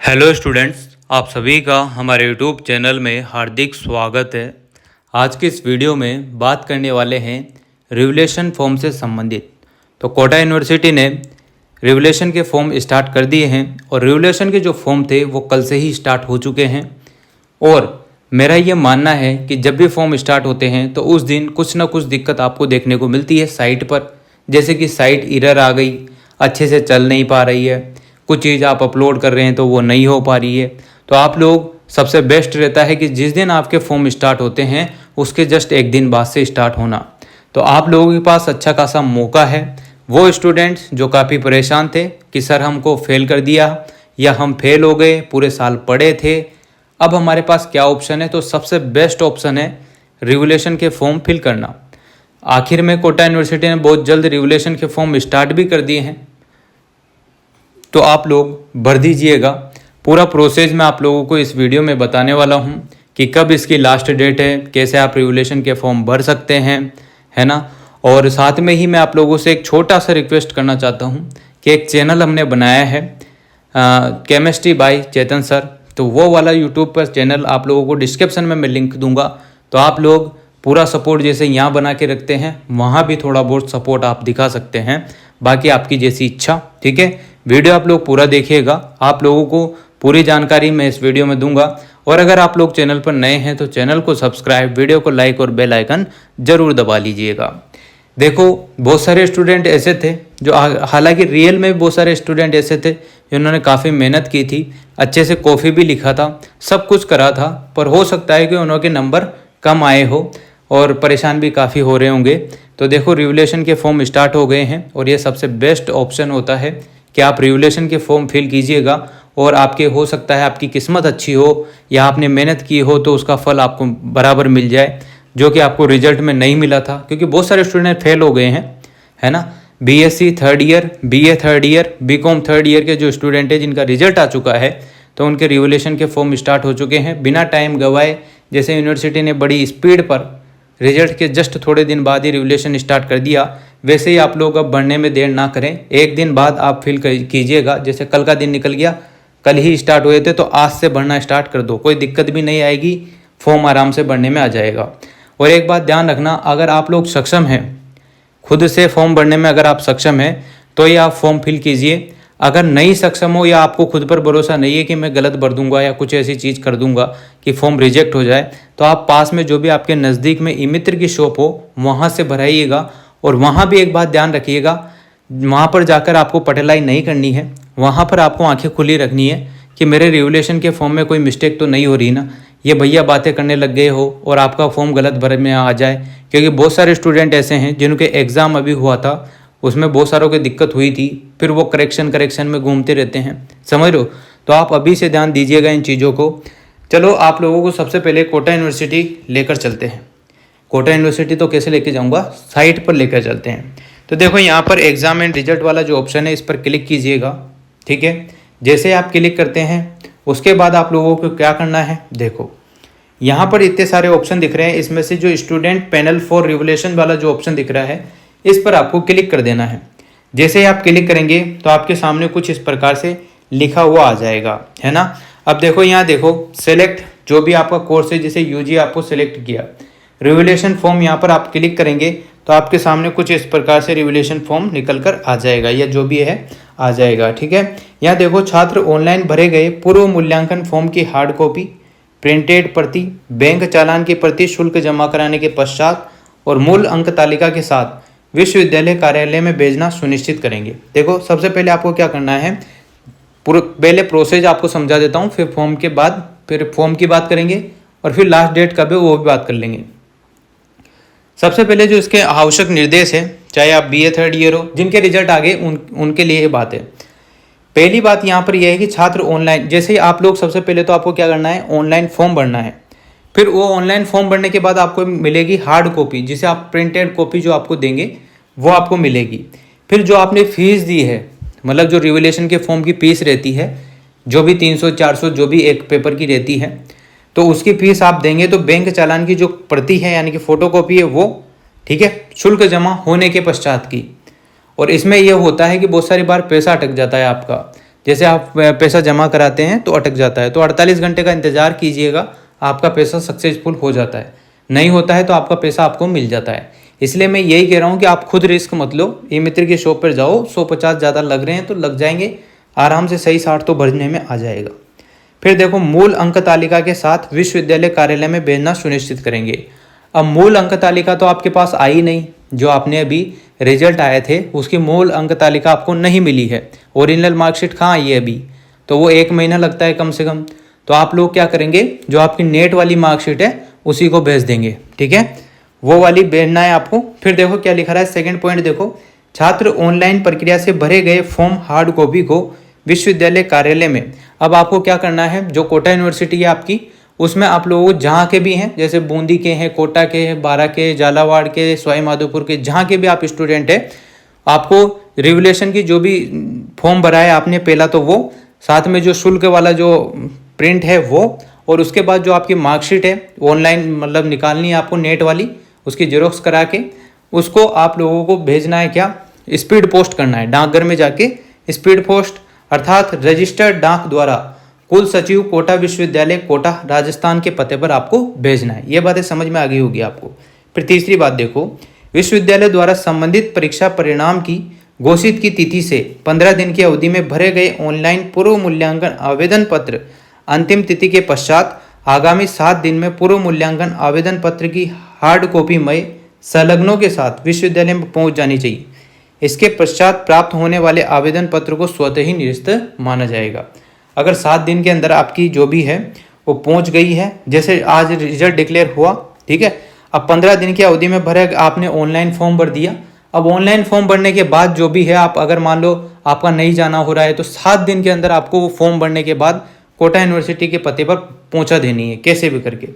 Hello students, आप सभी का हमारे यूट्यूब चैनल में हार्दिक स्वागत है। आज की इस वीडियो में बात करने वाले हैं रिवोल्यूशन फॉर्म से संबंधित। तो कोटा यूनिवर्सिटी ने रिवोल्यूशन के फॉर्म स्टार्ट कर दिए हैं और रिवोल्यूशन के जो फॉर्म थे वो कल से ही स्टार्ट हो चुके हैं। और मेरा ये मानना है कि जब भी फॉर्म स्टार्ट होते हैं तो उस दिन कुछ ना कुछ दिक्कत आपको देखने को मिलती है साइट पर, जैसे कि साइट एरर आ गई, अच्छे से चल नहीं पा रही है, कुछ चीज़ आप अपलोड कर रहे हैं तो वो नहीं हो पा रही है। तो आप लोग सबसे बेस्ट रहता है कि जिस दिन आपके फॉर्म स्टार्ट होते हैं उसके जस्ट एक दिन बाद से स्टार्ट होना। तो आप लोगों के पास अच्छा खासा मौका है। वो स्टूडेंट्स जो काफ़ी परेशान थे कि सर हमको फेल कर दिया या हम फेल हो गए, पूरे साल पढ़े थे, अब हमारे पास क्या ऑप्शन है, तो सबसे बेस्ट ऑप्शन है रिवोल्यूशन के फॉर्म फिल करना। आखिर में कोटा यूनिवर्सिटी ने बहुत जल्द रिवोल्यूशन के फॉर्म स्टार्ट भी कर दिए हैं, तो आप लोग भर दीजिएगा। पूरा प्रोसेस मैं आप लोगों को इस वीडियो में बताने वाला हूं कि कब इसकी लास्ट डेट है, कैसे आप रिवोल्यूशन के फॉर्म भर सकते हैं, है ना। और साथ में ही मैं आप लोगों से एक छोटा सा रिक्वेस्ट करना चाहता हूं कि एक चैनल हमने बनाया है केमिस्ट्री बाय चेतन सर, तो वो वाला यूट्यूब पर चैनल आप लोगों को डिस्क्रिप्शन में मैं लिंक दूंगा। तो आप लोग पूरा सपोर्ट जैसे यहाँ बना के रखते हैं वहाँ भी थोड़ा बहुत सपोर्ट आप दिखा सकते हैं, बाकी आपकी जैसी इच्छा, ठीक है। वीडियो आप लोग पूरा देखिएगा, आप लोगों को पूरी जानकारी मैं इस वीडियो में दूंगा। और अगर आप लोग चैनल पर नए हैं तो चैनल को सब्सक्राइब, वीडियो को लाइक और बेल आइकन जरूर दबा लीजिएगा। देखो, बहुत सारे स्टूडेंट ऐसे थे जो हालांकि रियल में बहुत सारे स्टूडेंट ऐसे थे जिन्होंने काफ़ी मेहनत की थी, अच्छे से कॉफ़ी भी लिखा था, सब कुछ करा था, पर हो सकता है कि उनके नंबर कम आए हो और परेशान भी काफ़ी हो रहे होंगे। तो देखो, रिवोल्यूशन के फॉर्म स्टार्ट हो गए हैं और ये सबसे बेस्ट ऑप्शन होता है कि आप रिवोल्यूशन के फॉर्म फिल कीजिएगा। और आपके हो सकता है आपकी किस्मत अच्छी हो या आपने मेहनत की हो तो उसका फल आपको बराबर मिल जाए, जो कि आपको रिजल्ट में नहीं मिला था, क्योंकि बहुत सारे स्टूडेंट फेल हो गए हैं, है ना। BSc third year, BA third year, BCom third year के जो स्टूडेंट है जिनका रिजल्ट आ चुका है तो उनके रिवोल्यूशन के फॉर्म स्टार्ट हो चुके हैं बिना टाइम गवाए। जैसे यूनिवर्सिटी ने बड़ी स्पीड पर रिजल्ट के जस्ट थोड़े दिन बाद ही रिवोल्यूशन स्टार्ट कर दिया, वैसे ही आप लोग अब बढ़ने में देर ना करें। एक दिन बाद आप फिल कीजिएगा, जैसे कल का दिन निकल गया, कल ही स्टार्ट हुए थे तो आज से भरना स्टार्ट कर दो, कोई दिक्कत भी नहीं आएगी, फॉर्म आराम से भरने में आ जाएगा। और एक बात ध्यान रखना, अगर आप लोग सक्षम हैं खुद से फॉर्म भरने में, अगर आप सक्षम हैं तो ये आप फॉर्म फिल कीजिए। अगर नहीं सक्षम हो या आपको खुद पर भरोसा नहीं है कि मैं गलत भर दूंगा या कुछ ऐसी चीज़ कर दूंगा कि फॉर्म रिजेक्ट हो जाए, तो आप पास में जो भी आपके नज़दीक में ई मित्र की शॉप हो वहाँ से भराइएगा। और वहाँ भी एक बात ध्यान रखिएगा, वहाँ पर जाकर आपको पटेलाई नहीं करनी है, वहाँ पर आपको आंखें खुली रखनी है कि मेरे रिवोल्यूशन के फॉर्म में कोई मिस्टेक तो नहीं हो रही ना, ये भैया बातें करने लग गए हो और आपका फॉर्म गलत भरे में आ जाए। क्योंकि बहुत सारे स्टूडेंट ऐसे हैं जिनके एग्ज़ाम अभी हुआ था, उसमें बहुत सारों की दिक्कत हुई थी, फिर वो करेक्शन में घूमते रहते हैं, समझ रहे हो। तो आप अभी से ध्यान दीजिएगा इन चीज़ों को। चलो, आप लोगों को सबसे पहले कोटा यूनिवर्सिटी लेकर चलते हैं। कोटा यूनिवर्सिटी तो कैसे लेके जाऊंगा, साइट पर लेकर चलते हैं। तो देखो, यहाँ पर एग्जाम एंड रिजल्ट वाला जो ऑप्शन है इस पर क्लिक कीजिएगा, ठीक है। जैसे आप क्लिक करते हैं उसके बाद आप लोगों को क्या करना है, देखो यहाँ पर इतने सारे ऑप्शन दिख रहे हैं, इसमें से जो स्टूडेंट पैनल फॉर रिवोल्यूशन वाला जो ऑप्शन दिख रहा है इस पर आपको क्लिक कर देना है। जैसे ही आप क्लिक करेंगे तो आपके सामने कुछ इस प्रकार से लिखा हुआ आ जाएगा, है ना। अब देखो, यहाँ देखो सेलेक्ट जो भी आपका कोर्स है, जैसे यूजी आपको सेलेक्ट किया, रिवोल्यूशन फॉर्म यहाँ पर आप क्लिक करेंगे तो आपके सामने कुछ इस प्रकार से रिवोल्यूशन फॉर्म निकल कर आ जाएगा, या जो भी है आ जाएगा, ठीक है। यहाँ देखो, छात्र ऑनलाइन भरे गए पूर्व मूल्यांकन फॉर्म की हार्ड कॉपी, प्रिंटेड प्रति, बैंक चालान की प्रति शुल्क जमा कराने के पश्चात और मूल अंक तालिका के साथ विश्वविद्यालय कार्यालय में भेजना सुनिश्चित करेंगे। देखो, सबसे पहले आपको क्या करना है, पहले प्रोसेस आपको समझा देता हूँ, फिर फॉर्म की बात करेंगे और फिर लास्ट डेट कब है वो भी बात कर लेंगे। सबसे पहले जो इसके आवश्यक निर्देश है, चाहे आप बीए थर्ड ईयर हो, जिनके रिजल्ट आ गए उनके लिए ये बात है। पहली बात यहाँ पर यह है कि छात्र ऑनलाइन, जैसे ही आप लोग सबसे पहले तो आपको क्या करना है, ऑनलाइन फॉर्म भरना है। फिर वो ऑनलाइन फॉर्म भरने के बाद आपको मिलेगी हार्ड कॉपी, जिसे आप प्रिंटेड कॉपी जो आपको देंगे वो आपको मिलेगी। फिर जो आपने फीस दी है, मतलब जो रिवोल्यूशन के फॉर्म की फीस रहती है, जो भी 300-400 जो भी एक पेपर की रहती है, तो उसकी फीस आप देंगे। तो बैंक चालान की जो प्रति है यानी कि फोटोकॉपी है वो, ठीक है, शुल्क जमा होने के पश्चात की। और इसमें यह होता है कि बहुत सारी बार पैसा अटक जाता है आपका, जैसे आप पैसा जमा कराते हैं तो अटक जाता है, तो 48 घंटे का इंतज़ार कीजिएगा, आपका पैसा सक्सेसफुल हो जाता है। नहीं होता है तो आपका पैसा आपको मिल जाता है। इसलिए मैं यही कह रहा हूँ कि आप खुद रिस्क मत लो, ई मित्र की शॉप पर जाओ, 150 ज़्यादा लग रहे हैं तो लग जाएंगे, आराम से सही 60 तो भरने में आ जाएगा। फिर देखो, मूल अंक तालिका के साथ विश्वविद्यालय कार्यालय में भेजना सुनिश्चित करेंगे। अब मूल अंक तालिका तो आपके पास आई नहीं, जो आपने अभी रिजल्ट आए थे उसकी मूल अंक तालिका आपको नहीं मिली है। ओरिजिनल मार्कशीट कहाँ आई है अभी, तो वो 1 महीना लगता है कम से कम। तो आप लोग क्या करेंगे, जो आपकी नेट वाली मार्कशीट है उसी को भेज देंगे, ठीक है, वो वाली भेजना है आपको। फिर देखो क्या लिखा रहा है, सेकंड पॉइंट देखो, छात्र ऑनलाइन प्रक्रिया से भरे गए फॉर्म हार्ड कॉपी को विश्वविद्यालय कार्यालय में। अब आपको क्या करना है, जो कोटा यूनिवर्सिटी है आपकी, उसमें आप लोगों को जहाँ के भी हैं, जैसे बूंदी के हैं, कोटा के हैं, बारा के, झालावाड़ के, सवाई माधोपुर के, जहाँ के भी आप स्टूडेंट हैं, आपको रिवोल्यूशन की जो भी फॉर्म भरा है आपने पहला, तो वो साथ में जो शुल्क वाला जो प्रिंट है वो, और उसके बाद जो आपकी मार्कशीट है ऑनलाइन मतलब निकालनी है आपको नेट वाली, उसकी जेरोक्स करा के उसको आप लोगों को भेजना है, क्या स्पीड पोस्ट करना है, डाकघर में जाके स्पीड पोस्ट अर्थात रजिस्टर्ड डाक द्वारा कुल सचिव कोटा विश्वविद्यालय कोटा राजस्थान के पते पर आपको भेजना है। ये बातें समझ में आ गई होगी आपको। फिर तीसरी बात देखो, विश्वविद्यालय द्वारा संबंधित परीक्षा परिणाम की घोषित की तिथि से 15 दिन की अवधि में भरे गए ऑनलाइन पूर्व मूल्यांकन आवेदन पत्र अंतिम तिथि के पश्चात आगामी 7 दिन में पूर्व मूल्यांकन आवेदन पत्र की हार्ड कॉपी मई संलग्नों के साथ विश्वविद्यालय में पहुंच जानी चाहिए। इसके पश्चात प्राप्त होने वाले आवेदन पत्र को स्वतः ही निरस्त माना जाएगा। अगर 7 दिन के अंदर आपकी जो भी है वो पहुंच गई है, जैसे आज रिजल्ट डिक्लेयर हुआ, ठीक है, अब 15 दिन की अवधि में भरे आपने ऑनलाइन फॉर्म भर दिया। अब ऑनलाइन फॉर्म भरने के बाद जो भी है, आप अगर मान लो आपका नहीं जाना हो रहा है, तो 7 दिन के अंदर आपको वो फॉर्म भरने के बाद कोटा यूनिवर्सिटी के पते पर पहुंचा देनी है, कैसे भी करके।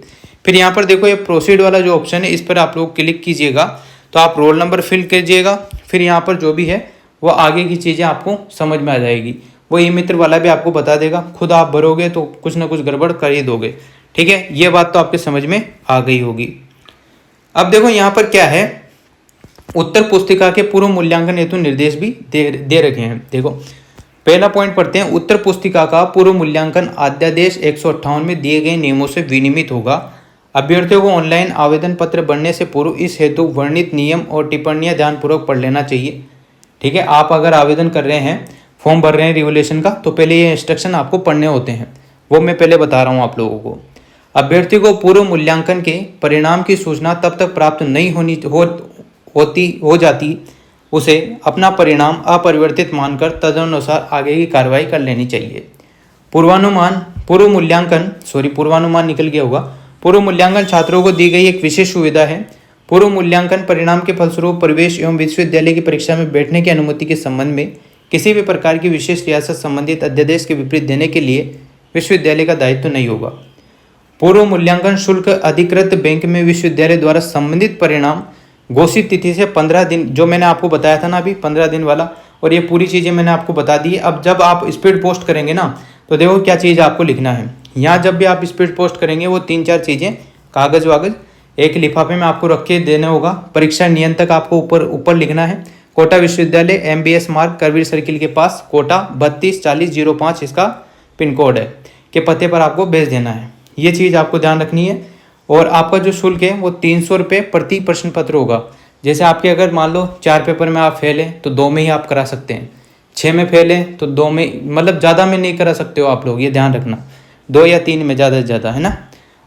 फिर यहाँ पर देखो, ये प्रोसीड वाला जो ऑप्शन है इस पर आप लोग क्लिक कीजिएगा, तो आप रोल नंबर फिल कीजिएगा। फिर यहाँ पर जो भी है वो आगे की चीज़ें आपको समझ में आ जाएगी। वो ई मित्र वाला भी आपको बता देगा, खुद आप भरोगे तो कुछ ना कुछ गड़बड़ कर ही दोगे, ठीक है, ये बात तो आपके समझ में आ गई होगी। अब देखो यहाँ पर क्या है, उत्तर पुस्तिका के पूर्व मूल्यांकन हेतु निर्देश भी दे रखे हैं। देखो पहला पॉइंट पढ़ते हैं, उत्तर पुस्तिका का पूर्व मूल्यांकन अध्यादेश 158 में दिए गए नियमों से विनियमित होगा। अभ्यर्थियों को ऑनलाइन आवेदन पत्र भरने से पूर्व इस हेतु वर्णित नियम और टिप्पणियां ध्यानपूर्वक पढ़ लेना चाहिए, ठीक है। आप अगर आवेदन कर रहे हैं, फॉर्म भर रहे हैं रिवोल्यूशन का, तो पहले ये इंस्ट्रक्शन आपको पढ़ने होते हैं, वो मैं पहले बता रहा हूँ आप लोगों को। अभ्यर्थी को पूर्व मूल्यांकन के परिणाम की सूचना तब तक प्राप्त नहीं हो जाती उसे अपना परिणाम अपरिवर्तित मानकर तदनुसार आगे की कार्रवाई कर लेनी चाहिए। पूर्व मूल्यांकन निकल गया होगा। पूर्व मूल्यांकन छात्रों को दी गई एक विशेष सुविधा है। पूर्व मूल्यांकन परिणाम के फलस्वरूप प्रवेश एवं विश्वविद्यालय की परीक्षा में बैठने की अनुमति के संबंध में किसी भी प्रकार की विशेष रियासत संबंधित अध्यादेश के विपरीत देने के लिए विश्वविद्यालय का दायित्व नहीं होगा। पूर्व मूल्यांकन शुल्क अधिकृत बैंक में विश्वविद्यालय द्वारा संबंधित परिणाम घोषित तिथि से 15 दिन, जो मैंने आपको बताया था ना अभी 15 दिन वाला, और ये पूरी चीज़ें मैंने आपको बता दी है। अब जब आप स्पीड पोस्ट करेंगे ना, तो देखो क्या चीज़ आपको लिखना है यहाँ। जब भी आप स्पीड पोस्ट करेंगे वो 3-4 चीज़ें कागज़ वागज एक लिफाफे में आपको रख के देना होगा। परीक्षा नियंत्रक आपको ऊपर लिखना है, कोटा विश्वविद्यालय MBS मार्ग करवीर सर्किल के पास कोटा 324005 इसका पिन कोड है के पते पर आपको भेज देना है। ये चीज़ आपको ध्यान रखनी है। और आपका जो शुल्क है वो 300 रुपये प्रति प्रश्न पत्र होगा। जैसे आपके अगर मान लो 4 पेपर में आप फेल हैं तो 2 में ही आप करा सकते हैं, 6 में फेल हैं तो 2 में, मतलब ज़्यादा में नहीं करा सकते हो आप लोग, ये ध्यान रखना, 2 या 3 में ज़्यादा से ज़्यादा, है ना।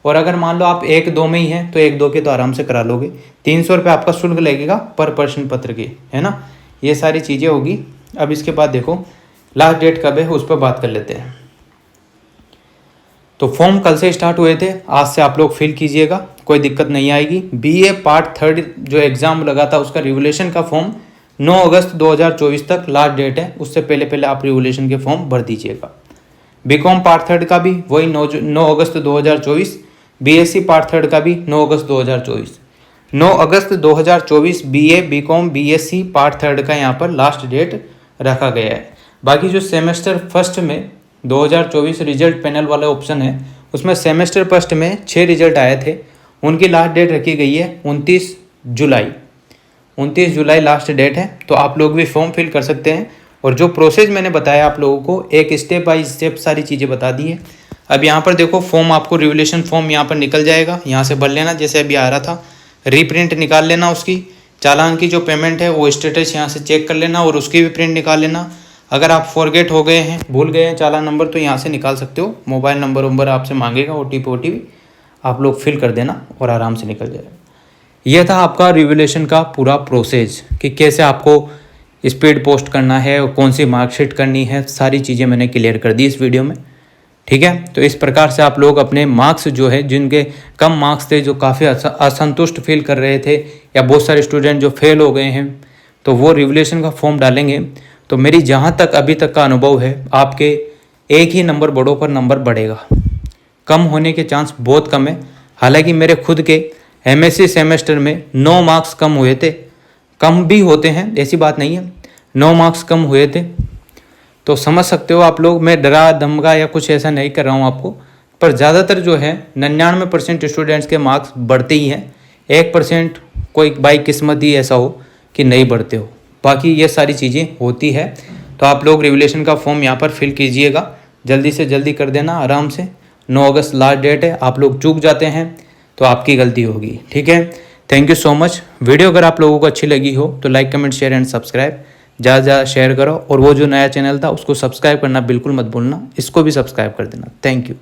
और अगर मान लो आप 1-2 में ही हैं तो 1-2 के तो आराम से करा लोगे। 300 रुपये आपका शुल्क लगेगा पर प्रश्न पत्र के, है ना। ये सारी चीज़ें होगी। अब इसके बाद देखो लास्ट डेट कब है उस पर बात कर लेते हैं। तो फॉर्म कल से स्टार्ट हुए थे, आज से आप लोग फिल कीजिएगा, कोई दिक्कत नहीं आएगी। BA पार्ट 3 जो एग्ज़ाम लगा था उसका रिवोल्यूशन का फॉर्म 9 अगस्त 2024 तक लास्ट डेट है, उससे पहले आप रिवोल्यूशन के फॉर्म भर दीजिएगा। BCom पार्ट 3 का भी वही 9 अगस्त 2024, BSc पार्ट 3 का भी 9 अगस्त 2024। 9 अगस्त 2024 BA BCom BSc पार्ट 3 का यहाँ पर लास्ट डेट रखा गया है। बाकी जो सेमेस्टर फर्स्ट में 2024 रिजल्ट पैनल वाला ऑप्शन है, उसमें सेमेस्टर फर्स्ट में 6 रिजल्ट आए थे, उनकी लास्ट डेट रखी गई है 29 जुलाई। 29 जुलाई लास्ट डेट है, तो आप लोग भी फॉर्म फिल कर सकते हैं। और जो प्रोसेस मैंने बताया आप लोगों को, एक स्टेप बाय स्टेप सारी चीज़ें बता दी है। अब यहाँ पर देखो फॉर्म, आपको रिवोल्यूशन फॉर्म यहाँ पर निकल जाएगा, यहाँ से भर लेना जैसे अभी आ रहा था, रीप्रिंट निकाल लेना उसकी, चालान की जो पेमेंट है वो स्टेटस यहाँ से चेक कर लेना और उसकी भी प्रिंट निकाल लेना। अगर आप फॉरगेट हो गए हैं, भूल गए हैं चालान नंबर, तो यहाँ से निकाल सकते हो। मोबाइल नंबर आपसे मांगेगा, OTP आप लोग फिल कर देना और आराम से निकल जाएगा। यह था आपका रिवोल्यूशन का पूरा प्रोसेस कि कैसे आपको स्पीड पोस्ट करना है और कौन सी मार्कशीट करनी है, सारी चीज़ें मैंने क्लियर कर दी इस वीडियो में। ठीक है, तो इस प्रकार से आप लोग अपने मार्क्स जो है, जिनके कम मार्क्स थे, जो काफ़ी असंतुष्ट फील कर रहे थे, या बहुत सारे स्टूडेंट जो फेल हो गए हैं, तो वो रिवोल्यूशन का फॉर्म डालेंगे। तो मेरी जहाँ तक अभी तक का अनुभव है, आपके एक ही नंबर बोर्डों पर नंबर बढ़ेगा, कम होने के चांस बहुत कम है। हालांकि मेरे खुद के MSc सेमेस्टर में 9 मार्क्स कम हुए थे, कम भी होते हैं, ऐसी बात नहीं है, 9 मार्क्स कम हुए थे। तो समझ सकते हो आप लोग, मैं डरा धमका या कुछ ऐसा नहीं कर रहा हूँ आपको, पर ज़्यादातर जो है 99% स्टूडेंट्स के मार्क्स बढ़ते ही हैं। 1% कोई बाई किस्मत ही ऐसा हो कि नहीं बढ़ते हो, बाकी ये सारी चीज़ें होती है। तो आप लोग रिवोल्यूशन का फॉर्म यहाँ पर फिल कीजिएगा, जल्दी से जल्दी कर देना आराम से। 9 अगस्त लास्ट डेट है, आप लोग चूक जाते हैं तो आपकी गलती होगी। ठीक है, thank you so much. Video अगर आप लोगों को अच्छी लगी हो तो like, comment, share and subscribe ज़्यादा ज़्यादा शेयर करो, और वो जो नया चैनल था उसको सब्सक्राइब करना बिल्कुल मत भूलना, इसको भी सब्सक्राइब कर देना। Thank you.